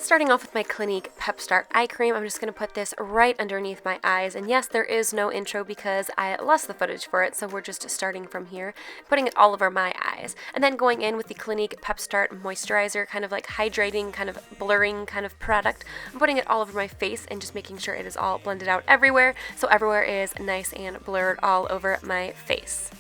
Starting off with my Clinique Pep Start Eye Cream, I'm just going to put this right underneath my eyes. And yes, there is no intro because I lost the footage for it, so we're just starting from here, putting it all over my eyes. And then going in with the Clinique Pep Start Moisturizer, kind of like hydrating, kind of blurring kind of product. I'm putting it all over my face and just making sure it is all blended out everywhere, so everywhere is nice and blurred all over my face.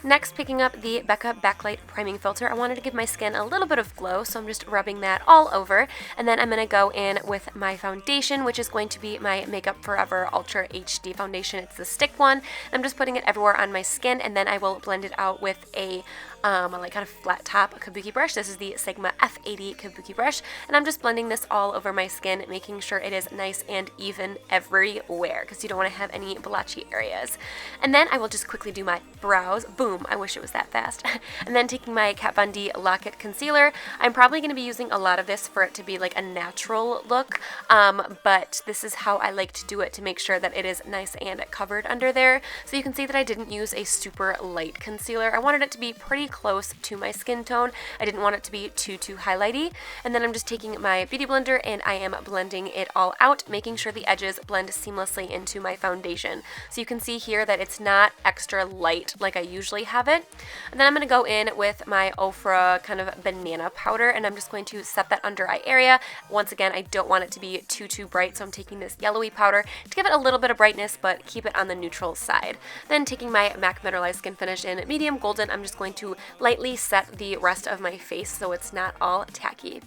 Next, picking up the Becca Backlight Priming Filter. I wanted to give my skin a little bit of glow, so I'm just rubbing that all over. And then I'm going to go in with my foundation, which is going to be my Makeup Forever Ultra HD Foundation. It's the stick one. I'm just putting it everywhere on my skin, and then I will blend it out with a like kind of flat top kabuki brush. This is the Sigma F80 kabuki brush, and I'm just blending this all over my skin, making sure it is nice and even everywhere, because you don't want to have any blotchy areas. And then I will just quickly do my brows. Boom, I wish it was that fast. And then taking my Kat Von D Lock-It Concealer. I'm probably going to be using a lot of this for it to be like a natural look, but this is how I like to do it to make sure that it is nice and covered under there. So you can see that I didn't use a super light concealer. I wanted it to be pretty close to my skin tone. I didn't want it to be too highlighty. And then I'm just taking my beauty blender and I am blending it all out, making sure the edges blend seamlessly into my foundation. So you can see here that it's not extra light like I usually have it. And then I'm going to go in with my Ofra kind of banana powder, and I'm just going to set that under eye area. Once again, I don't want it to be too bright, so I'm taking this yellowy powder to give it a little bit of brightness, but keep it on the neutral side. Then taking my MAC Mineralized Skin Finish in medium golden, I'm just going to lightly set the rest of my face so it's not all tacky.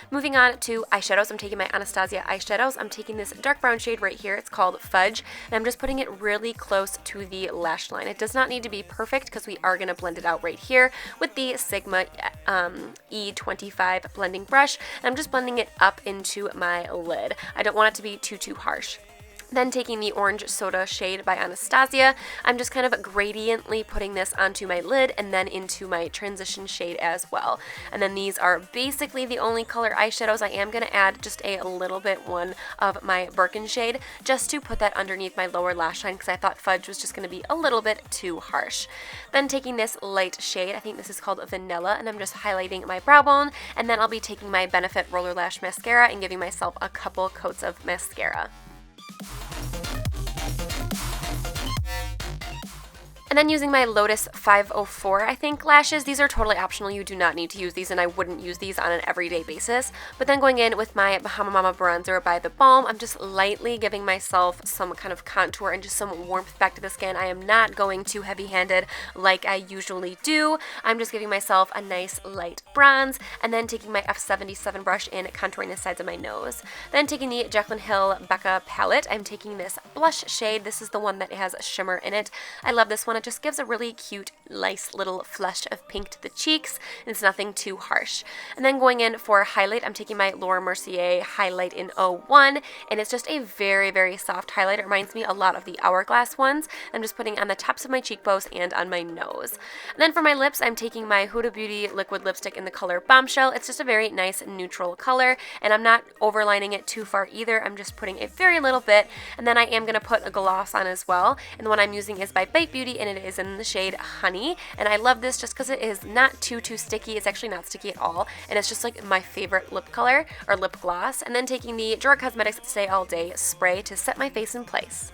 Moving on to eyeshadows, I'm taking my Anastasia eyeshadows. I'm taking this dark brown shade right here. It's called Fudge, and I'm just putting it really close to the lash line. It does not need to be perfect because we are going to blend it out right here with the Sigma E25 blending brush, and I'm just blending it up into my lid. I don't want it to be too harsh. Then taking the Orange Soda shade by Anastasia, I'm just kind of gradiently putting this onto my lid and then into my transition shade as well. And then these are basically the only color eyeshadows. I am going to add just a little bit one of my Birkin shade just to put that underneath my lower lash line because I thought Fudge was just going to be a little bit too harsh. Then taking this light shade, I think this is called Vanilla, and I'm just highlighting my brow bone, and then I'll be taking my Benefit Roller Lash Mascara and giving myself a couple coats of mascara. And then using my Lotus 504, I think, lashes. These are totally optional. You do not need to use these, and I wouldn't use these on an everyday basis. But then going in with my Bahama Mama bronzer by The Balm, I'm just lightly giving myself some kind of contour and just some warmth back to the skin. I am not going too heavy-handed like I usually do. I'm just giving myself a nice light bronze, and then taking my F77 brush and contouring the sides of my nose. Then taking the Jaclyn Hill Becca palette, I'm taking this blush shade. This is the one that has a shimmer in it. I love this one. It just gives a really cute, nice little flush of pink to the cheeks, and it's nothing too harsh. And then going in for highlight, I'm taking my Laura Mercier highlight in 01, and it's just a very soft highlight. It reminds me a lot of the Hourglass ones. I'm just putting on the tops of my cheekbones and on my nose. And then for my lips, I'm taking my Huda Beauty liquid lipstick in the color Bombshell. It's just a very nice neutral color, and I'm not overlining it too far either. I'm just putting a very little bit, and then I am going to put a gloss on as well. And the one I'm using is by Bite Beauty, and it is in the shade Honey, and I love this just because it is not too sticky. It's actually not sticky at all, and it's just like my favorite lip color or lip gloss. And then taking the GERARD Cosmetics Stay All Day spray to set my face in place.